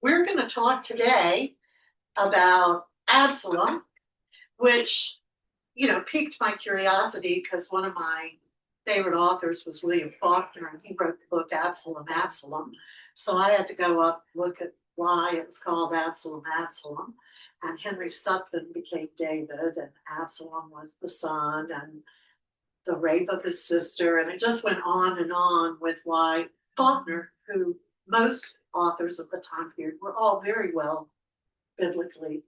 We're going to talk today about Absalom, which, piqued my curiosity because one of my favorite authors was William Faulkner, and he wrote the book Absalom, Absalom. So I had to go up and look at why it was called Absalom, Absalom. And Henry Sutphen became David, and Absalom was the son, and the rape of his sister. And it just went on and on with why Faulkner, who most authors of the time period were all very well biblically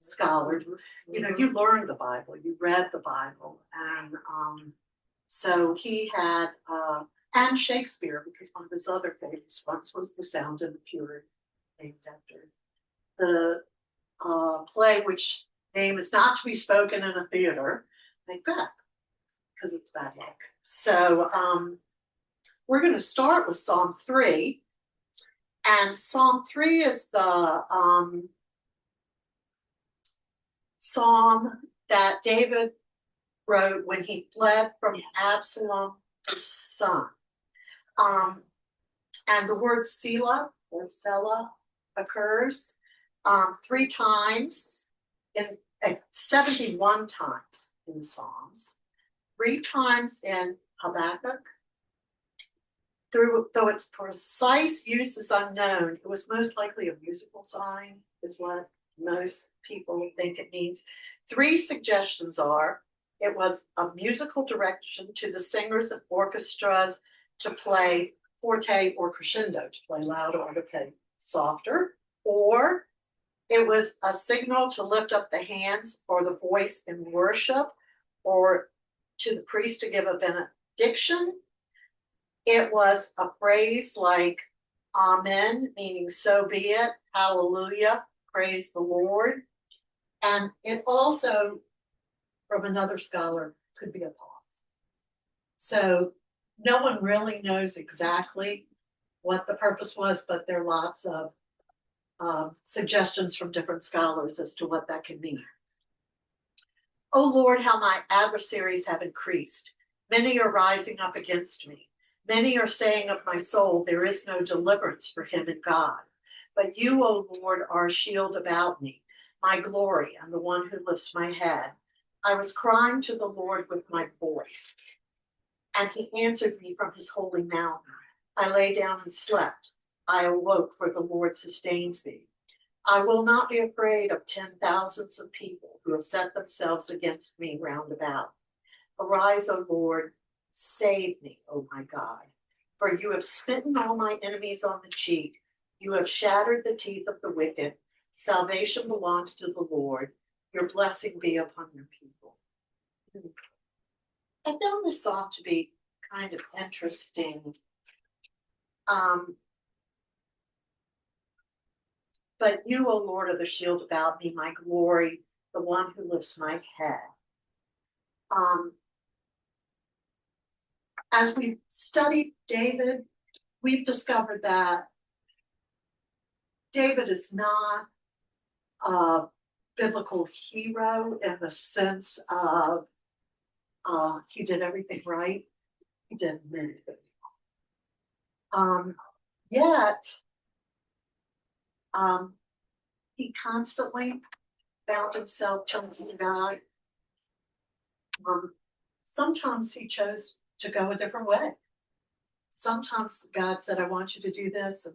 scholared. You learned the Bible, you read the Bible, and so he had, and Shakespeare, because one of his other famous ones was The Sound and the Fury, named after the play, which name is not to be spoken in a theater, Macbeth, because it's bad luck. So we're going to start with Psalm 3, and Psalm 3 is the psalm that David wrote when he fled from Absalom, his son. And the word Selah or Selah occurs 3 times, in 71 times in the Psalms, 3 times in Habakkuk. Though its precise use is unknown, it was most likely a musical sign, is what most people think it means. 3 suggestions are: it was a musical direction to the singers and orchestras to play forte or crescendo, to play louder or to play softer, or it was a signal to lift up the hands or the voice in worship, or to the priest to give a benediction. It was a phrase like Amen, meaning so be it, hallelujah, praise the Lord. And it also, from another scholar, could be a pause. So no one really knows exactly what the purpose was, but there are lots of suggestions from different scholars as to what that can mean. O Lord, how my adversaries have increased. Many are rising up against me. Many are saying of my soul, there is no deliverance for him in God. But you, O Lord, are a shield about me, my glory, and the one who lifts my head. I was crying to the Lord with my voice, and he answered me from his holy mountain. I lay down and slept. I awoke, for the Lord sustains me. I will not be afraid of 10,000s of people who have set themselves against me round about. Arise, O Lord, save me, O my God. For you have smitten all my enemies on the cheek. You have shattered the teeth of the wicked. Salvation belongs to the Lord. Your blessing be upon your people. I found this psalm to be kind of interesting. But you, O Lord, are the shield about me, my glory, the one who lifts my head. As we've studied David, we've discovered that David is not a biblical hero in the sense of he did everything right. He did many things wrong. Yet, he constantly found himself turning to God. Sometimes he chose to go a different way. Sometimes God said, I want you to do this. And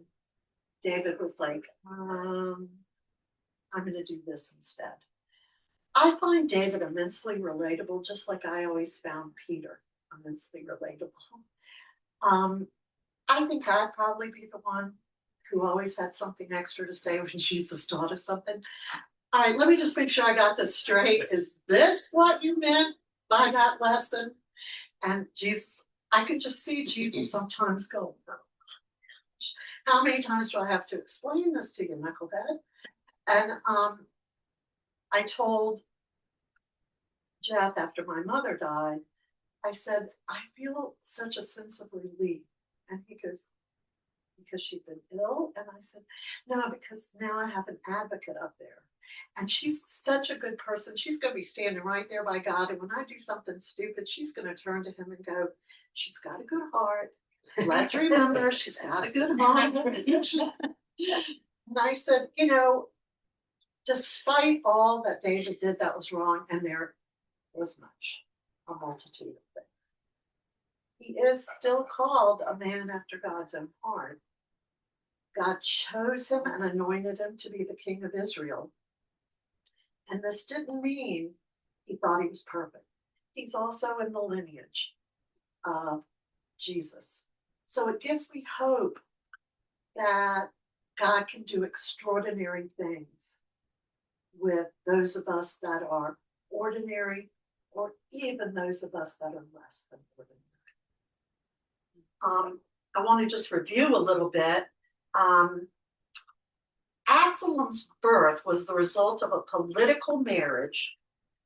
David was like, I'm going to do this instead. I find David immensely relatable, just like I always found Peter immensely relatable. I think I'd probably be the one who always had something extra to say when Jesus taught us something. All right, let me just make sure I got this straight. Is this what you meant by that lesson? And Jesus, I could just see Jesus sometimes go, oh, how many times do I have to explain this to you, knucklehead? And I told Jeff after my mother died, I said, I feel such a sense of relief. And he goes, because she'd been ill? And I said, no, because now I have an advocate up there. And she's such a good person. She's going to be standing right there by God. And when I do something stupid, she's going to turn to him and go, she's got a good heart. Let's remember, she's got a good heart. And I said, despite all that David did that was wrong, and there was a multitude of things, he is still called a man after God's own heart. God chose him and anointed him to be the king of Israel. And this didn't mean he thought he was perfect. He's also in the lineage of Jesus. So it gives me hope that God can do extraordinary things with those of us that are ordinary, or even those of us that are less than ordinary. I want to just review a little bit. Absalom's birth was the result of a political marriage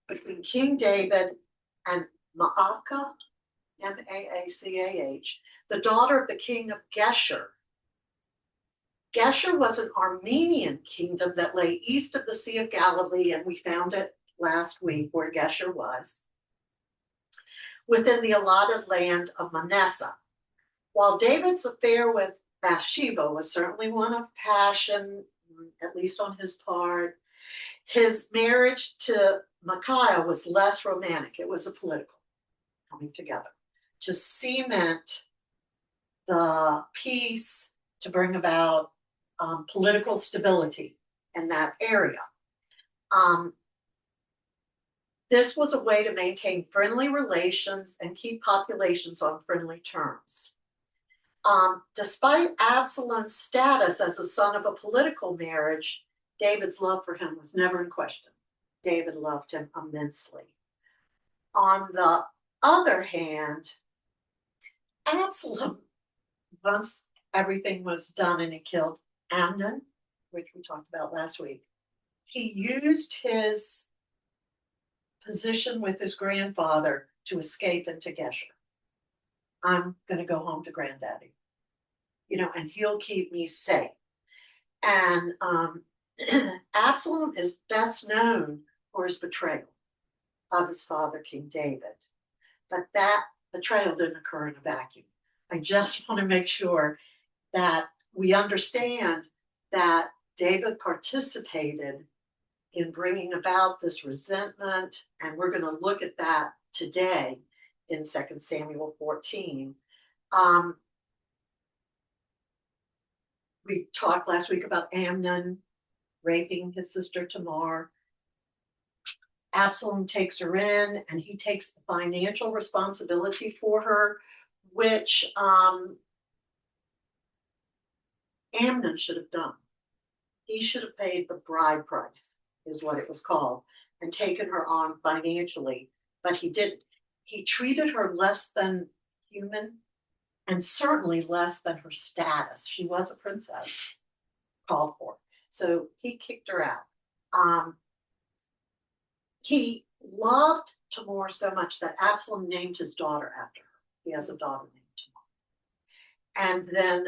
between King David and Maacah, Maacah, the daughter of the king of Geshur. Geshur was an Armenian kingdom that lay east of the Sea of Galilee, and we found it last week where Geshur was, within the allotted land of Manasseh. While David's affair with Bathsheba was certainly one of passion, at least on his part, his marriage to Micaiah was less romantic. It was a political coming together to cement the peace, to bring about political stability in that area. This was a way to maintain friendly relations and keep populations on friendly terms. Despite Absalom's status as a son of a political marriage, David's love for him was never in question. David loved him immensely. On the other hand, Absalom, once everything was done and he killed Amnon, which we talked about last week, he used his position with his grandfather to escape into Geshur. I'm going to go home to granddaddy, and he'll keep me safe. And Absalom is best known for his betrayal of his father, King David. But that betrayal didn't occur in a vacuum. I just want to make sure that we understand that David participated in bringing about this resentment, and we're going to look at that today in 2 Samuel 14. We talked last week about Amnon raping his sister Tamar. Absalom takes her in, and he takes the financial responsibility for her, which Amnon should have done. He should have paid the bride price, is what it was called, and taken her on financially, but he didn't. He treated her less than human, and certainly less than her status. She was a princess, called for. So he kicked her out. He loved Tamar so much that Absalom named his daughter after her. He has a daughter named Tamar. And then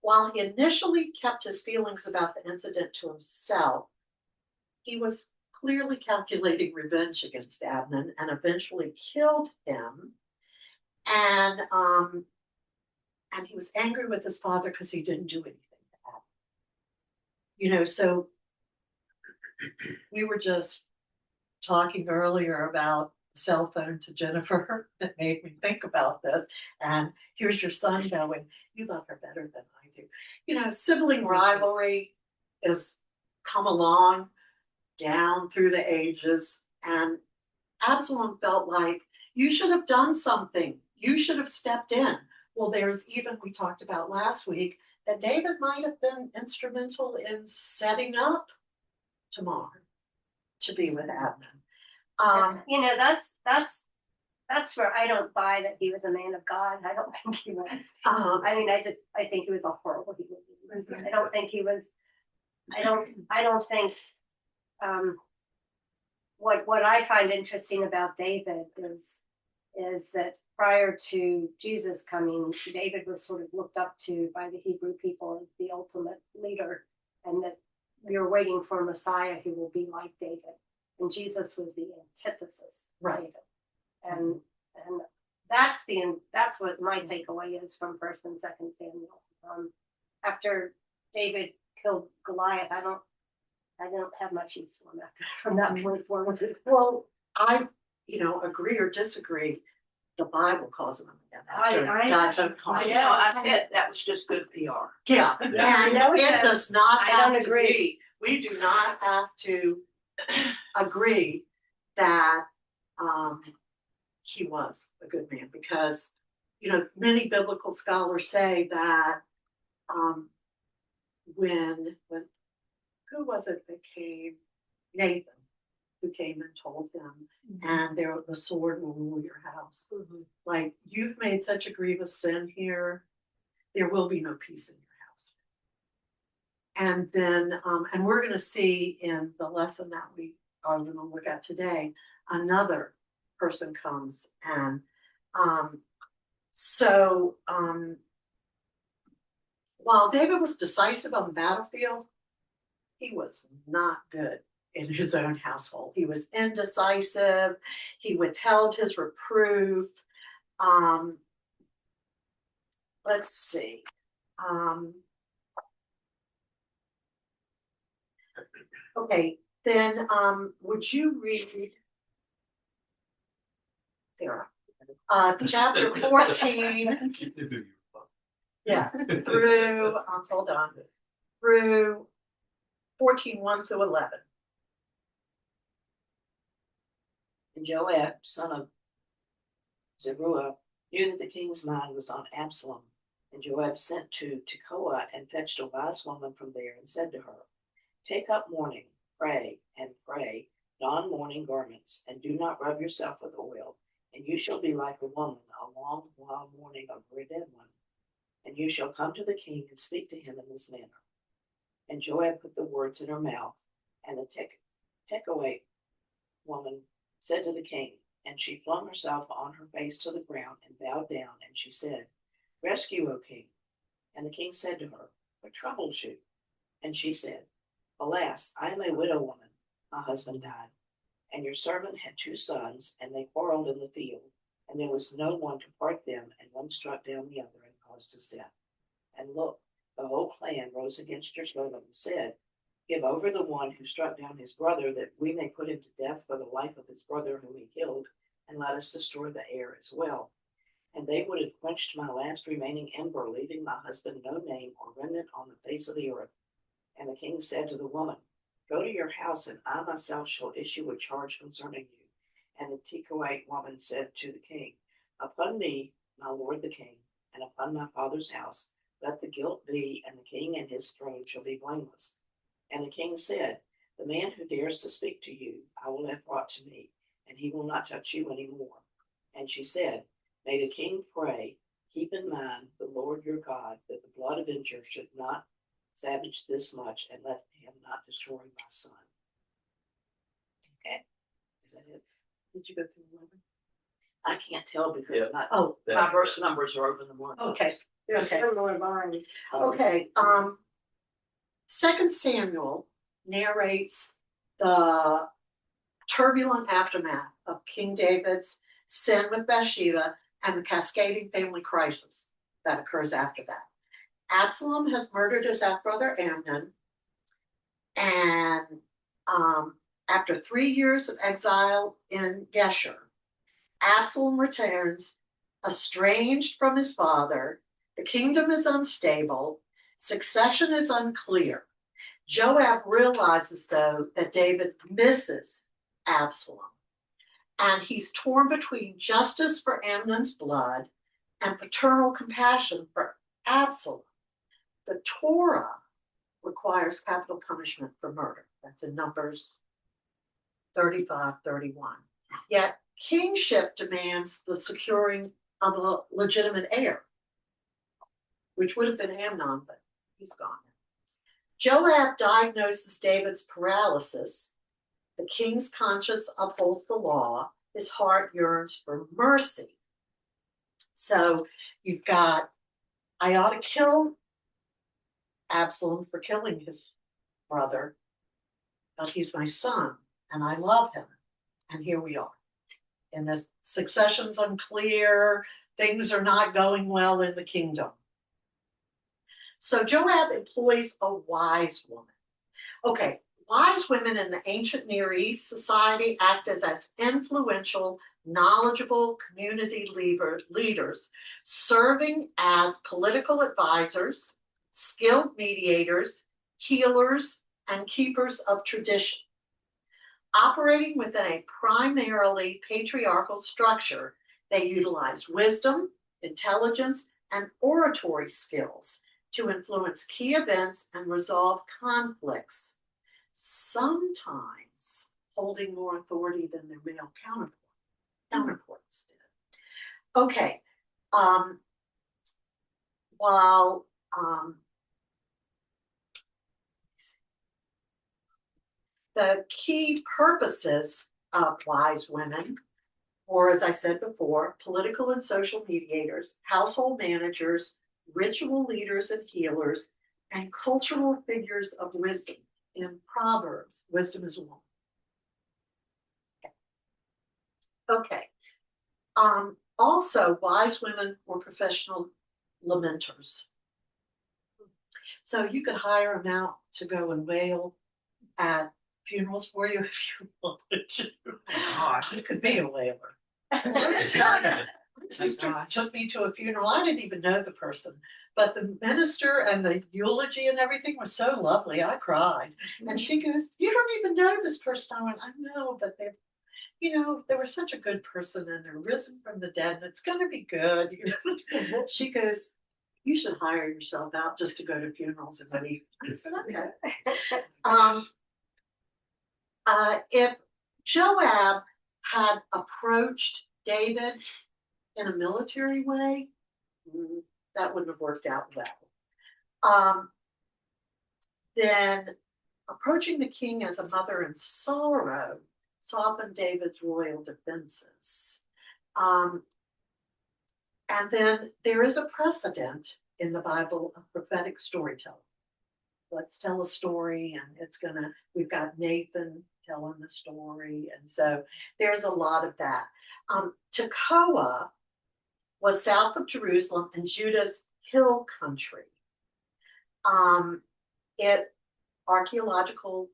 while he initially kept his feelings about the incident to himself, he was clearly calculating revenge against Amnon and eventually killed him. And he was angry with his father because he didn't do anything to Amnon. So we were just talking earlier about the cell phone to Jennifer that made me think about this. And here's your son going, you love her better than I do. Sibling rivalry has come along down through the ages. And Absalom felt like, you should have done something. You should have stepped in. Well, there's even, we talked about last week, that David might have been instrumental in setting up Tamar to be with Amnon. That's where I don't buy that he was a man of God. I don't think he was. I think he was a horrible human being. I don't think he was. I don't think. What I find interesting about David is that prior to Jesus coming, David was sort of looked up to by the Hebrew people as the ultimate leader, and that we were waiting for a Messiah who will be like David. And Jesus was the antithesis of David. And that's what my takeaway is from 1st and 2nd Samuel. after David killed Goliath, I don't have much use for him after from that point forward. Well, I, agree or disagree. The Bible calls him again after I- God's own I heart. know, I said that was just good PR. Yeah, I and know it that. does not I have don't to agree. be. We do not have to agree that he was a good man, because many biblical scholars say that when who was it that came? Nathan, who came and told him, and the sword will rule your house. Like, you've made such a grievous sin here, there will be no peace in your house. And then, and we're going to see in the lesson that we are going to look at today, another person comes, and while David was decisive on the battlefield, he was not good in his own household. He was indecisive. He withheld his reproof. Let's see. Okay, then would you read Sarah? Chapter 14. Yeah, through hold on. Through 14:1 to 11. And Joab, son of Zeruiah, knew that the king's mind was on Absalom. And Joab sent to Tekoa and fetched a wise woman from there and said to her, "Take up mourning, pray, don mourning garments, and do not rub yourself with oil, and you shall be like a woman, a long while mourning over a dead one. And you shall come to the king and speak to him in this manner." And Joab put the words in her mouth, and the Tekoa woman said to the king, and she flung herself on her face to the ground and bowed down, and she said, "Rescue, O king." And the king said to her, "What troubles you?" And she said, "Alas, I am a widow woman. My husband died, and your servant had 2 sons, and they quarreled in the field, and there was no one to part them, and one struck down the other and caused his death. And look, the whole clan rose against your servant and said, 'Give over the one who struck down his brother, that we may put him to death for the life of his brother whom he killed, and let us destroy the heir as well.' And they would have quenched my last remaining ember, leaving my husband no name or remnant on the face of the earth." And the king said to the woman, "Go to your house, and I myself shall issue a charge concerning you." And the Tekoa woman said to the king, "Upon me, my lord the king, and upon my father's house, let the guilt be, and the king and his throne shall be blameless." And the king said, "The man who dares to speak to you, I will have brought to me, and he will not touch you any more." And she said, "May the king pray, keep in mind the Lord your God, that the blood avenger should not savage this much, and let him not destroy my son." Okay, is that it? Did you go through 11? I can't tell because Yeah. my verse numbers are over the mark. Okay. There's Okay. no more line. Okay, 2 Samuel narrates the turbulent aftermath of King David's sin with Bathsheba and the cascading family crisis that occurs after that. Absalom has murdered his half-brother Amnon, and after 3 years of exile in Geshur, Absalom returns, estranged from his father. The kingdom is unstable. Succession is unclear. Joab realizes, though, that David misses Absalom, and he's torn between justice for Amnon's blood and paternal compassion for Absalom. The Torah requires capital punishment for murder. That's in Numbers 35:31. Yet kingship demands the securing of a legitimate heir, which would have been Amnon, but he's gone. Joab diagnoses David's paralysis. The king's conscience upholds the law. His heart yearns for mercy. So you've got, I ought to kill Absalom for killing his brother, but he's my son, and I love him. And here we are. And the succession's unclear. Things are not going well in the kingdom. So Joab employs a wise woman. Okay, wise women in the ancient Near East society acted as influential, knowledgeable community leaders, serving as political advisors, skilled mediators, healers, and keepers of tradition. Operating within a primarily patriarchal structure, they utilized wisdom, intelligence, and oratory skills to influence key events and resolve conflicts, sometimes holding more authority than their male counterparts did. Okay, while the key purposes of wise women, or as I said before, political and social mediators, household managers, ritual leaders and healers, and cultural figures of wisdom. In Proverbs, wisdom is a woman. Okay. Also, wise women were professional lamenters. So you could hire them out to go and wail at funerals for you if you wanted to. You could be a wailer. My sister took me to a funeral. I didn't even know the person, but the minister and the eulogy and everything was so lovely. I cried. And she goes, "You don't even know this person." I went, "I know, but they're, they were such a good person and they're risen from the dead and it's going to be good." She goes, "You should hire yourself out just to go to funerals and weep." I said, "Okay." If Joab had approached David in a military way, that wouldn't have worked out well. Then approaching the king as a mother in sorrow softened David's royal defenses. And then there is a precedent in the Bible of prophetic storytelling. Let's tell a story, and we've got Nathan telling the story. And so there's a lot of that. Tekoa was south of Jerusalem and Judah's hill country. Archaeological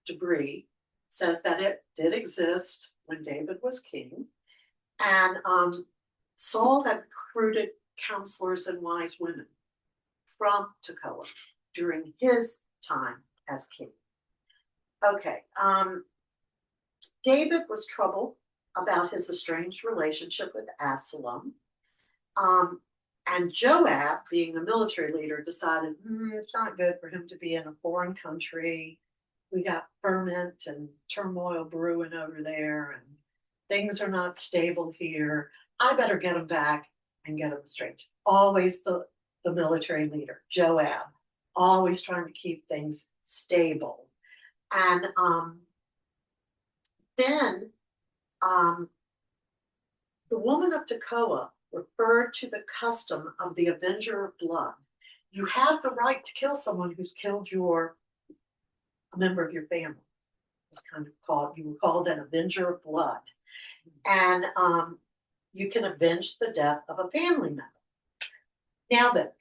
debris says that it did exist when David was king. And Saul had recruited counselors and wise women from Tekoa during his time as king. Okay, David was troubled about his estranged relationship with Absalom. And Joab, being the military leader, decided it's not good for him to be in a foreign country. We got ferment and turmoil brewing over there, and things are not stable here. I better get him back and get him straight. Always the military leader, Joab, always trying to keep things stable. And then the woman of Tekoa referred to the custom of the avenger of blood. You have the right to kill someone who's killed a member of your family. It's kind of called, you were called an avenger of blood. And you can avenge the death of a family member. Now then,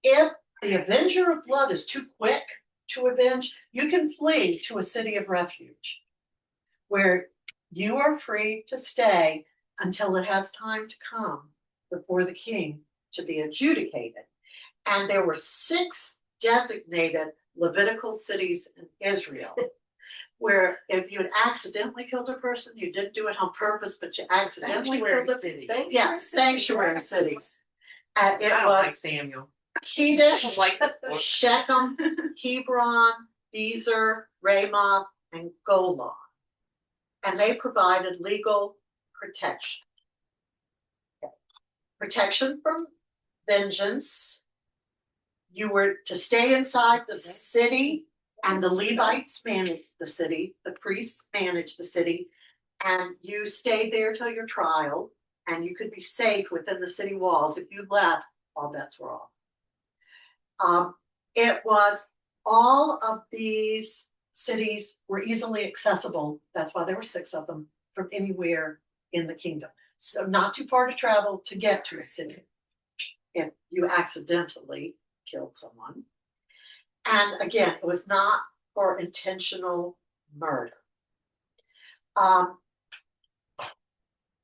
if the avenger of blood is too quick to avenge, you can flee to a city of refuge where you are free to stay until it has time to come before the king to be adjudicated. And there were 6 designated Levitical cities in Israel where if you had accidentally killed a person, you didn't do it on purpose, but you accidentally killed a city. Yeah, sanctuary cities. It was like Samuel. Kedesh, Shechem, Hebron, Bezer, Ramoth, and Golan. And they provided legal protection. Okay. Protection from vengeance. You were to stay inside the city, and the Levites managed the city, the priests managed the city, and you stayed there till your trial, and you could be safe within the city walls. If you left, all bets were off. It was all of these cities were easily accessible. That's why there were 6 of them from anywhere in the kingdom. So not too far to travel to get to a city. if you accidentally killed someone. And again, it was not for intentional murder.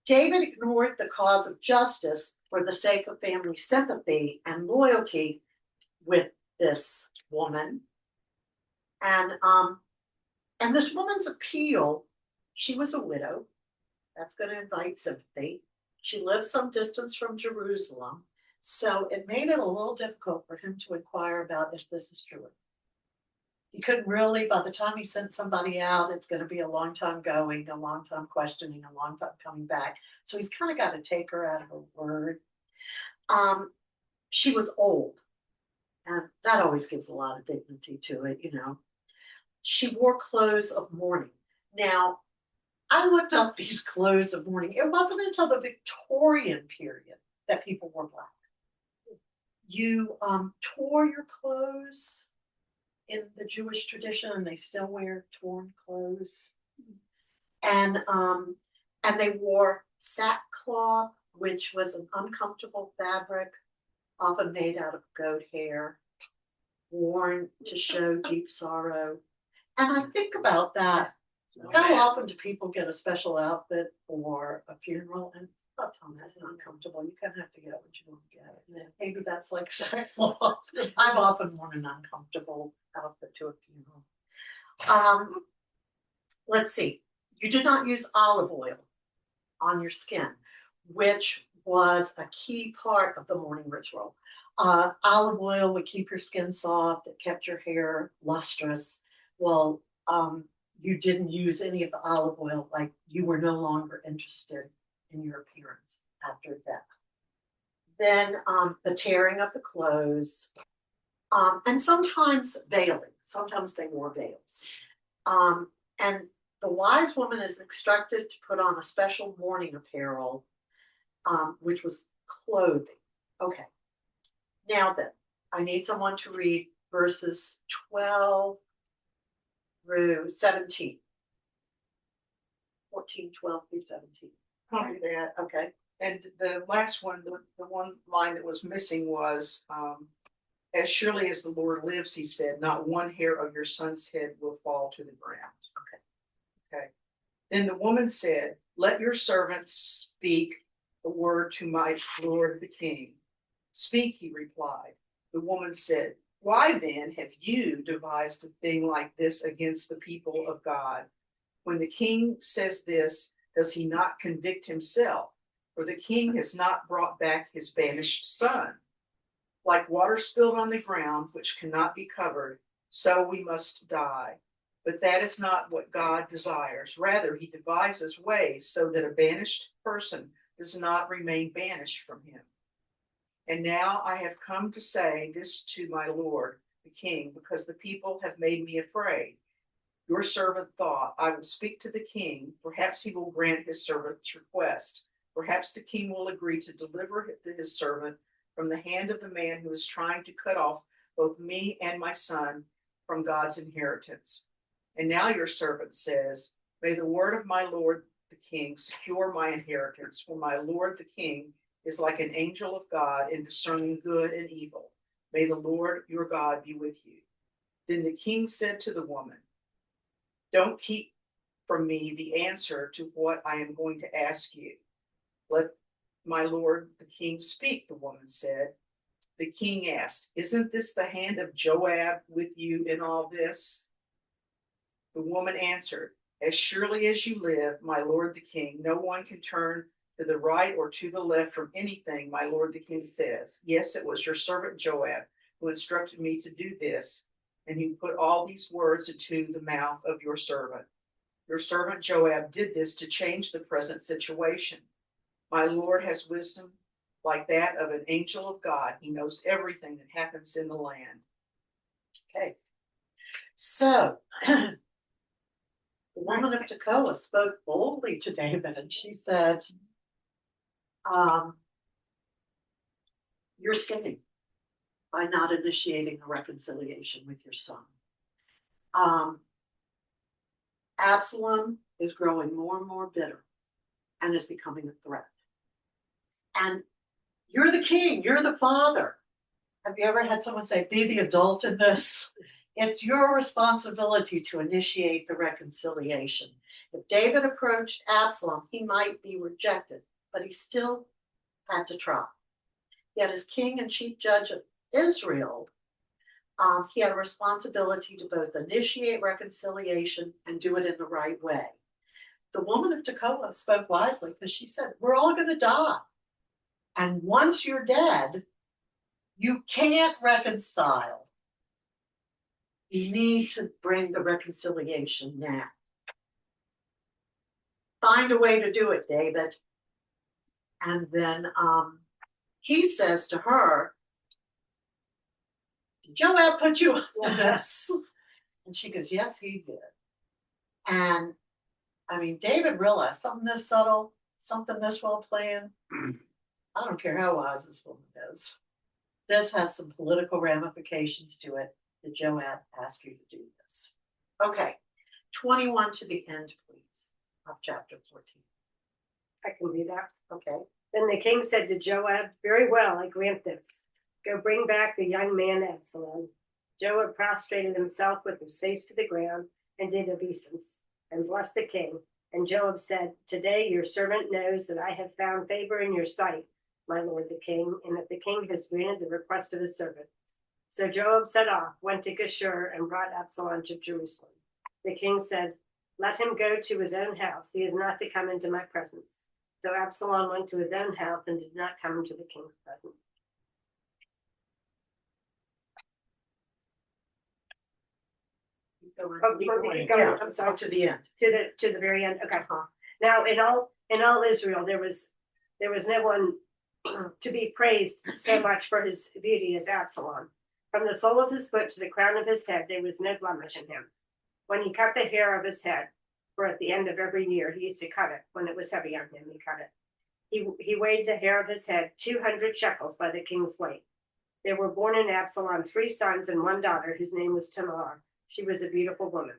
David ignored the cause of justice for the sake of family sympathy and loyalty with this woman. And this woman's appeal, she was a widow. That's going to invite sympathy. She lived some distance from Jerusalem. So it made it a little difficult for him to inquire about if this is true. He couldn't really, by the time he sent somebody out, it's going to be a long time going, a long time questioning, a long time coming back. So he's kind of got to take her at her word. She was old, and that always gives a lot of dignity to it, you know. She wore clothes of mourning. Now, I looked up these clothes of mourning. It wasn't until the Victorian period that people wore black. You tore your clothes in the Jewish tradition, and they still wear torn clothes. And they wore sackcloth, which was an uncomfortable fabric, often made out of goat hair, worn to show deep sorrow. And I think about that. How often do people get a special outfit for a funeral? And sometimes that's uncomfortable. You kind of have to get what you want to get. And maybe that's like sackcloth. I've often worn an uncomfortable outfit to a funeral. Let's see. You did not use olive oil on your skin, which was a key part of the mourning ritual. Olive oil would keep your skin soft. It kept your hair lustrous. Well, you didn't use any of the olive oil, like you were no longer interested in your appearance after death. Then the tearing of the clothes, and sometimes veiling. Sometimes they wore veils. And the wise woman is instructed to put on a special mourning apparel, which was clothing. Okay. Now then, I need someone to read verses 12 through 17. 14, 12 through 17. Copy that. Okay. And the last one, the one line that was missing was, as surely as the Lord lives, he said, not one hair of your son's head will fall to the ground. Okay. Then the woman said, let your servants speak a word to my lord the king. Speak, he replied. The woman said, why then have you devised a thing like this against the people of God? When the king says this, does he not convict himself? For the king has not brought back his banished son. Like water spilled on the ground, which cannot be covered, so we must die. But that is not what God desires. Rather, he devises ways so that a banished person does not remain banished from him. And now I have come to say this to my lord, the king, because the people have made me afraid. Your servant thought, I will speak to the king. Perhaps he will grant his servant's request. Perhaps the king will agree to deliver his servant from the hand of the man who is trying to cut off both me and my son from God's inheritance. And now your servant says, may the word of my lord the king secure my inheritance, for my lord the king is like an angel of God in discerning good and evil. May the Lord your God be with you. Then the king said to the woman, don't keep from me the answer to what I am going to ask you. Let my lord the king speak, the woman said. The king asked, isn't this the hand of Joab with you in all this? The woman answered, as surely as you live, my lord the king, no one can turn to the right or to the left from anything my lord the king says. Yes, it was your servant Joab who instructed me to do this, and he put all these words into the mouth of your servant. Your servant Joab did this to change the present situation. My lord has wisdom like that of an angel of God. He knows everything that happens in the land. Okay. So the woman of Tekoa spoke boldly to David, and she said, you're sinning by not initiating a reconciliation with your son. Absalom is growing more and more bitter and is becoming a threat. And you're the king, you're the father. Have you ever had someone say, be the adult in this? It's your responsibility to initiate the reconciliation. If David approached Absalom, he might be rejected, but he still had to try. Yet as king and chief judge of Israel, he had a responsibility to both initiate reconciliation and do it in the right way. The woman of Tekoa spoke wisely because she said, we're all going to die. And once you're dead, you can't reconcile. You need to bring the reconciliation now. Find a way to do it, David. And then he says to her, did Joab put you on this? And she goes, yes, he did. And I mean, David realized something this subtle, something this well planned. I don't care how wise this woman is. This has some political ramifications to it. Did Joab ask you to do this? Okay, 21 to the end, please, of chapter 14. I can do that. Okay. Then the king said to Joab, very well, I grant this. Go bring back the young man Absalom. Joab prostrated himself with his face to the ground and did obeisance and blessed the king. And Joab said, today your servant knows that I have found favor in your sight, my lord the king, and that the king has granted the request of his servant. So Joab set off, went to Geshur, and brought Absalom to Jerusalem. The king said, let him go to his own house. He is not to come into my presence. So Absalom went to his own house and did not come into the king's presence. I'm sorry. To the end. To the very end. Okay. Now in all Israel there was no one to be praised so much for his beauty as Absalom. From the sole of his foot to the crown of his head there was no blemish in him. When he cut the hair of his head, for at the end of every year he used to cut it. When it was heavy on him, he cut it. He weighed the hair of his head 200 shekels by the king's weight. There were born in Absalom 3 sons and 1 daughter, whose name was Tamar. She was a beautiful woman.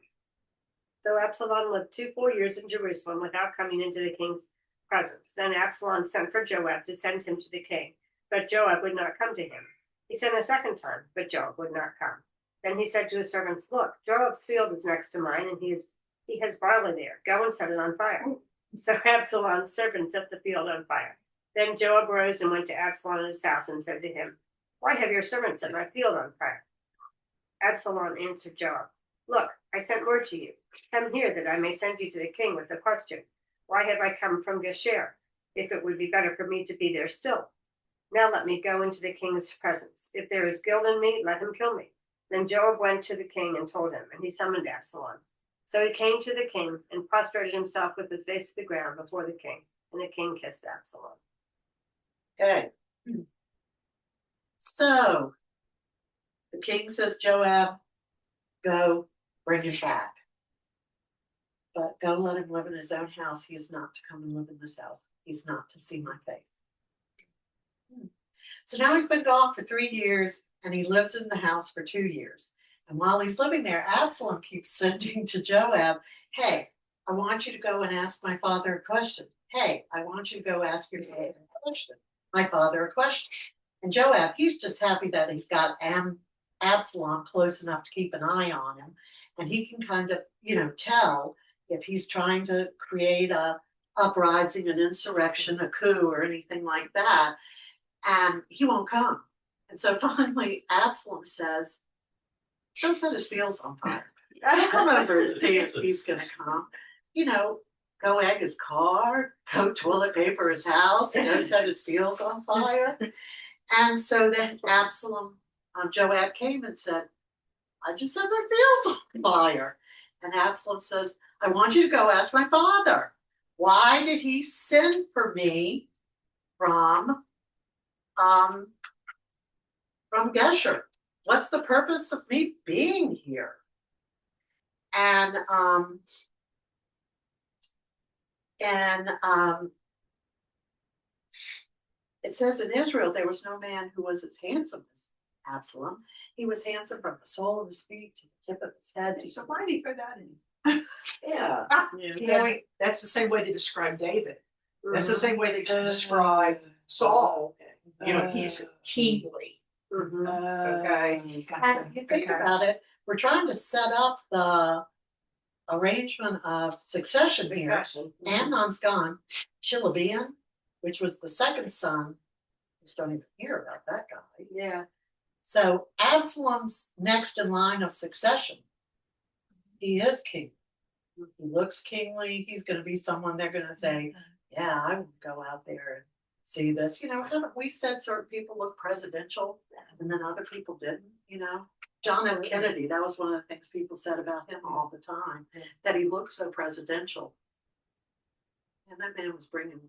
So Absalom lived 2 full years in Jerusalem without coming into the king's presence. Then Absalom sent for Joab to send him to the king, but Joab would not come to him. He sent a second time, but Joab would not come. Then he said to his servants, look, Joab's field is next to mine, and he has barley there. Go and set it on fire. So Absalom's servants set the field on fire. Then Joab rose and went to Absalom at his house and said to him, why have your servants set my field on fire? Absalom answered Joab, look, I sent word to you. Come here that I may send you to the king with the question, why have I come from Geshur, if it would be better for me to be there still? Now let me go into the king's presence. If there is guilt in me, let him kill me. Then Joab went to the king and told him, and he summoned Absalom. So he came to the king and prostrated himself with his face to the ground before the king, and the king kissed Absalom. Okay. So the king says, Joab, go bring him back. But go let him live in his own house. He is not to come and live in this house. He's not to see my face. So now he's been gone for 3 years and he lives in the house for 2 years. And while he's living there, Absalom keeps sending to Joab, hey, I want you to go and ask my father a question. Hey, I want you to go ask your father a question. My father a question. And Joab, he's just happy that he's got Absalom close enough to keep an eye on him. And he can kind of, tell if he's trying to create a uprising, an insurrection, a coup, or anything like that. And he won't come. And so finally, Absalom says, go set his fields on fire. I'll come over and see if he's going to come. Go egg his car, go toilet paper his house, go set his fields on fire. And so then Joab came and said, I just set my fields on fire. And Absalom says, I want you to go ask my father. Why did he send for me from Geshur? What's the purpose of me being here? And it says in Israel there was no man who was as handsome as Absalom. He was handsome from the sole of his feet to the tip of his head. So why did he put that in? Yeah. That's the same way they describe David. That's the same way they describe Saul. You know, he's kingly, okay? And you think about it, we're trying to set up the arrangement of succession here. Succession. Amnon's gone. Chilebean, which was the second son, we just don't even hear about that guy. Yeah. So Absalom's next in line of succession. He is king. He looks kingly. He's going to be someone they're going to say, yeah, I would go out there and see this. You know, haven't we said certain people look presidential and then other people didn't, you know? John F. Kennedy, that was one of the things people said about him all the time, that he looked so presidential. And that man was bringing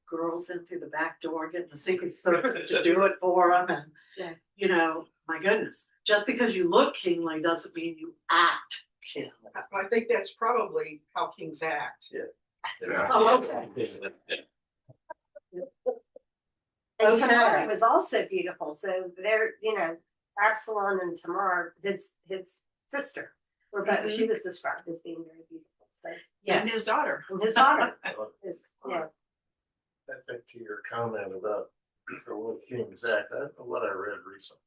girls in through the back door, getting the Secret Service to do it for him. And, Yeah. you know, my goodness, just because you look kingly doesn't mean you act kingly. I think that's probably how kings act. Yeah. Oh, okay. And Tamar Okay. was also beautiful. So they're, you know, Absalom and Tamar, his sister, were both, she was described as being very beautiful. So And his Yes. daughter. and his daughter is, yeah. I think to your comment about the World Kings Act, I don't know what I read recently.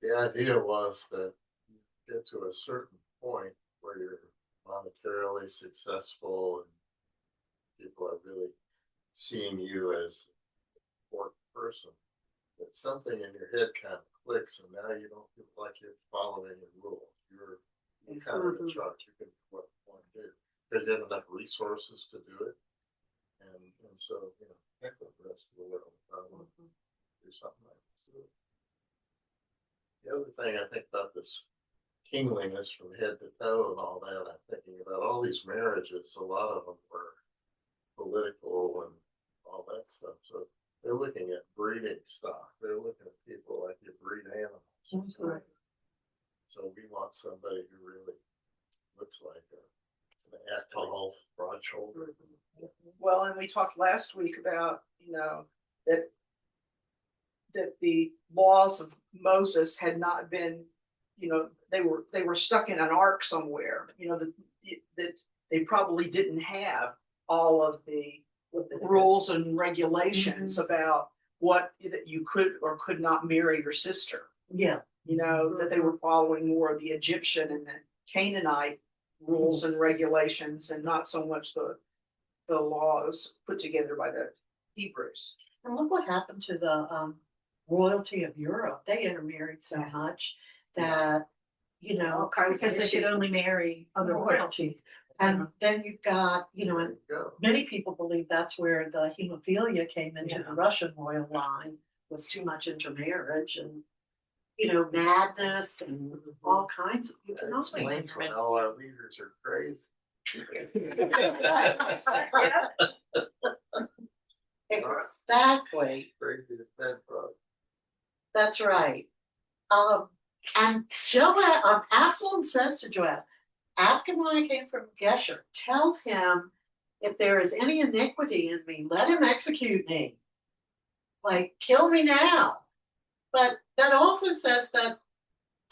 The idea was that you get to a certain point where you're monetarily successful and people are really seeing you as an important person. That something in your head kind of clicks and now you don't feel like you're following the rules. You're kind of in charge. You can do what you want to do. Because you have enough resources to do it. And so, you know, heck with the rest of the world. I want to do something like this. The other thing I think about this kingliness from head to toe and all that, I'm thinking about all these marriages, a lot of them were political and all that stuff. So they're looking at breeding stock. They're looking at people like you breed animals. Right. So we want somebody who really looks like an tall, broad shouldered. Well, and we talked last week about, you know, that the laws of Moses had not been, you know, they were stuck in an ark somewhere, you know, that they probably didn't have all of the rules and regulations about what that you could or could not marry your sister. Yeah. You know, that they were following more of the Egyptian and the Canaanite rules and regulations and not so much the laws put together by the Hebrews. And look what happened to the royalty of Europe. They intermarried so much that, you All know, kinds of Because they could issues. only marry other royalty. And then you've got, you know, and Go. many people believe that's where the hemophilia came into the Russian royal line, was too much intermarriage and, you know, madness and all kinds of, you can That only. explains why all our leaders are crazy. Exactly. Crazy as bed bug. That's right. And Absalom says to Joab, ask him why I came from Gesher. Tell him if there is any iniquity in me, let him execute me. Like, kill me now. But that also says that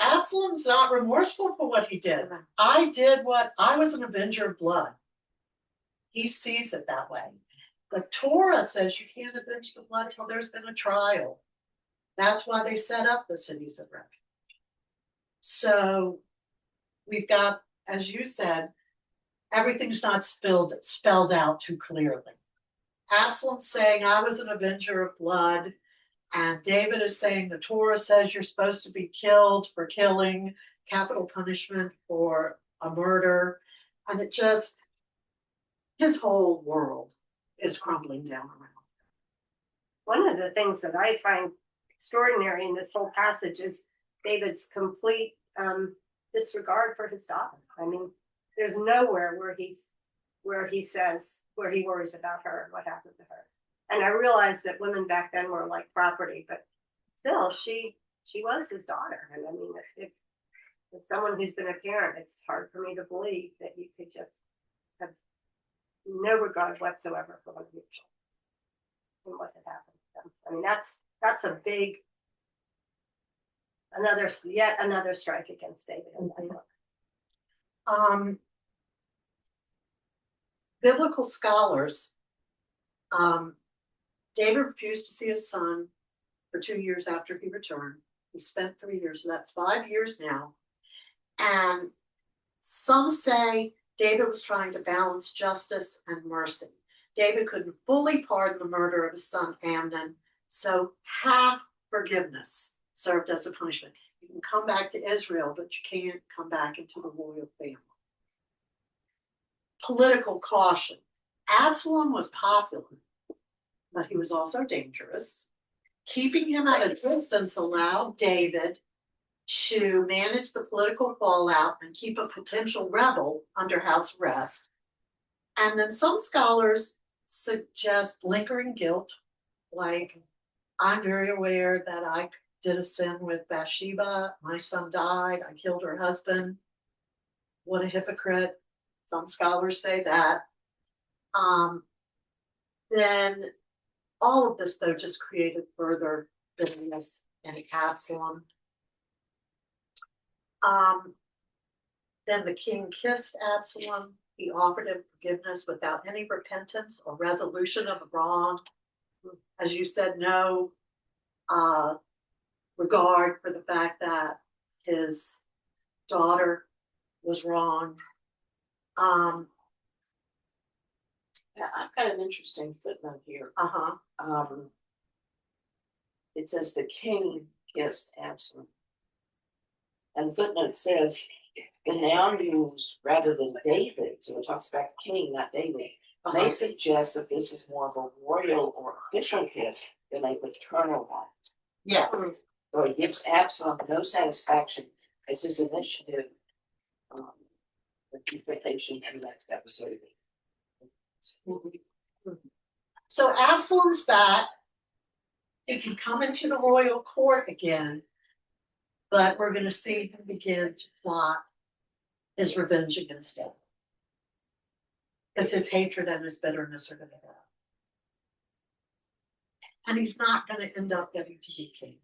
Absalom's not remorseful for what he did. I was an avenger of blood. He sees it that way. The Torah says you can't avenge the blood till there's been a trial. That's why they set up the cities of refuge. So we've got, as you said, everything's not spelled out too clearly. Absalom's saying, I was an avenger of blood. And David is saying the Torah says you're supposed to be killed for killing, capital punishment for a murder. And it just, his whole world is crumbling down around. One of the things that I find extraordinary in this whole passage is David's complete disregard for his daughter. I mean, there's nowhere where he worries about her and what happened to her. And I realized that women back then were like property, but still, she was his daughter. And I mean, if someone who's been a parent, it's hard for me to believe that you could just have no regard whatsoever for one of your children and what had happened to them. I mean, that's a big yet another strike against David in that book. Biblical scholars David refused to see his son for 2 years after he returned. He spent 3 years, so that's 5 years now. And some say David was trying to balance justice and mercy. David couldn't fully pardon the murder of his son Amnon, so half forgiveness served as a punishment. You can come back to Israel, but you can't come back into the royal family. Political caution. Absalom was popular, but he was also dangerous. Keeping him at a distance allowed David to manage the political fallout and keep a potential rebel under house arrest. And then some scholars suggest lingering guilt, like, I'm very aware that I did a sin with Bathsheba. My son died. I killed her husband. What a hypocrite. Some scholars say that. Then all of this, though, just created further bitterness in Absalom. Then the king kissed Absalom. He offered him forgiveness without any repentance or resolution of the wrong. As you said, no regard for the fact that his daughter was wrong. Yeah, I've got an interesting footnote here. It says the king kissed Absalom. And the footnote says the noun used rather than David, so it talks about the king, not David, may suggest that this is more of a royal or official kiss than a paternal one. Yeah. So it gives Absalom no satisfaction as his initiative, the reputation in the next episode. So Absalom's back. He can come into the royal court again, but we're going to see him begin to plot his revenge against him. Because his hatred and his bitterness are going to have. And he's not going to end up getting to be king.